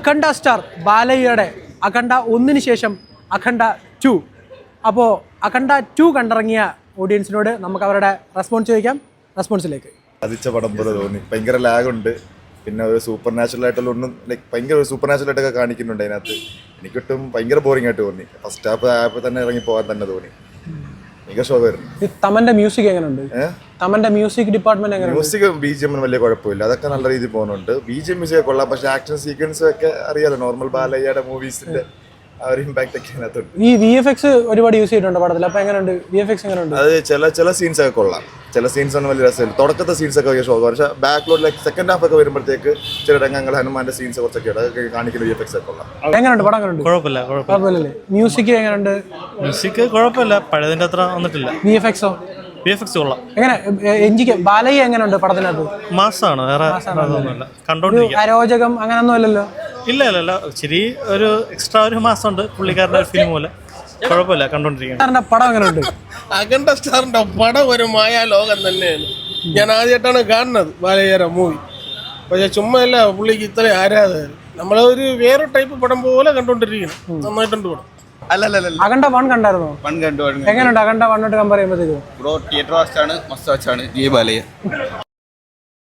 അഖണ്ഡ star ബാലയ്യയുടെ അഖണ്ഡ 1 ശേഷം അഖണ്ഡ 2. അപ്പോൾ അഖണ്ഡ 2 കണ്ടിറങ്ങിയ ഓഡിയൻസിനോട് നമുക്ക് അവരുടെ റെസ്പോൺസ് ചോദിക്കാം. റെസ്പോൺസിലേക്ക് അതിച്ച പടം പോലെ തോന്നി. ഭയങ്കര ലാഗുണ്ട്. പിന്നെ ഒരു സൂപ്പർ നാച്ചുറൽ ആയിട്ടുള്ള ഒന്നും ലൈക്ക് ഭയങ്കര സൂപ്പർ നാച്ചുറൽ ആയിട്ടൊക്കെ കാണിക്കുന്നുണ്ട് അതിനകത്ത്. എനിക്കിട്ടും ഭയങ്കര ബോറിംഗ് ആയിട്ട് തോന്നി. ഫസ്റ്റ് ഹാഫ് തന്നെ ഇറങ്ങി പോകാൻ തന്നെ തോന്നി. ഭയങ്കര ഷോ വരുന്നു. തമന്റെ മ്യൂസിക് എങ്ങനെയുണ്ട്? തമന്റെ മ്യൂസിക് ഡിപ്പാർട്ട്മെന്റ് എങ്ങനെയുണ്ട്? മ്യൂസിക് BGM വലിയ കുഴപ്പമില്ല, അതൊക്കെ നല്ല രീതിയിൽ പോകുന്നുണ്ട്. BGM മ്യൂസിക് കൊള്ളാം, പക്ഷേ ആക്ഷൻ സീക്വൻസും ഒക്കെ അറിയാലോ, നോർമൽ ബാലയ്യയുടെ മൂവീസിന്റെ ആ ഒരു ഇമ്പാക്ട് ഒക്കെ അതിനകത്തുണ്ട്. ഈ VFX ഒരുപാട് യൂസ് ചെയ്തിട്ടുണ്ട് പടത്തിൽ. അപ്പൊ എങ്ങനെയുണ്ട് VFX? എങ്ങനെയുണ്ട്? അത് ചില സീൻസ് ഒക്കെ കൊള്ളാം, ചില സീൻസ് ഒന്നും വലിയ രസമില്ല. തുടക്കത്തെ സീൻസ് ഒക്കെ വലിയ ഷോ, പക്ഷേ ബാക്ക്ലോഡ് ലൈക്ക് സെക്കൻഡ് ഹാഫ് ഒക്കെ വരുമ്പോഴത്തേക്ക് ചില രംഗങ്ങൾ ഹനുമാന്റെ സീൻസ് കുറച്ചൊക്കെ അതൊക്കെ കാണിക്കുന്ന VFX ഒക്കെ കൊള്ളാം. എങ്ങനെയുണ്ട് പടം? എങ്ങനെയുണ്ട്? കുഴപ്പമില്ല. മ്യൂസിക് എങ്ങനെയുണ്ട്? മ്യൂസിക് കുഴപ്പമില്ല, പഴയതിന്റെ അത്ര വന്നിട്ടില്ല. VFX കൊള്ളാം. എങ്ങനെ എൻജിക്ക് ബാലയ്യ എങ്ങനെയുണ്ട് പടത്തിനകത്ത്? മാസാണ്, വേറെ ഒന്നുമില്ല. കണ്ടോണ്ടിരിക്കാം. അരോചകം അങ്ങനെയൊന്നും അല്ലല്ലോ. ഇല്ല ശരി, ഒരു എക്സ്ട്രാ ഒരു മാസമുണ്ട് പുള്ളിക്കാരുടെ ഫിലിം പോലെ. കുഴപ്പമില്ല, കണ്ടോണ്ടിരിക്കാം. പടം എങ്ങനെയുണ്ട്? അഖണ്ഡ സ്റ്റാറിന്റെ പടം ഒരു മായാലോകം തന്നെയാണ്. ഞാൻ ആദ്യമായിട്ടാണ് കാണുന്നത് ബാലയ്യയുടെ മൂവി. പക്ഷെ ചുമ്മാ അല്ല, പുള്ളിക്ക് ഇത്രയും ആരാധകർ. നമ്മളൊരു വേറെ ടൈപ്പ് പടം പോലെ കണ്ടോണ്ടിരിക്കണം. നന്നായിട്ടുണ്ട് പടം. അഖണ്ഡ 1 കണ്ടായിരുന്നോ? കണ്ടു. എങ്ങനെയുണ്ട് അഖണ്ഡ 1 കമ്പയർ ചെയ്യുമ്പോഴത്തേക്ക്? ബ്രോ തിയേറ്റർ വാച്ചാണ്, മസ്റ്റ് വാച്ചാണ്. ജി ബാലയ്യ.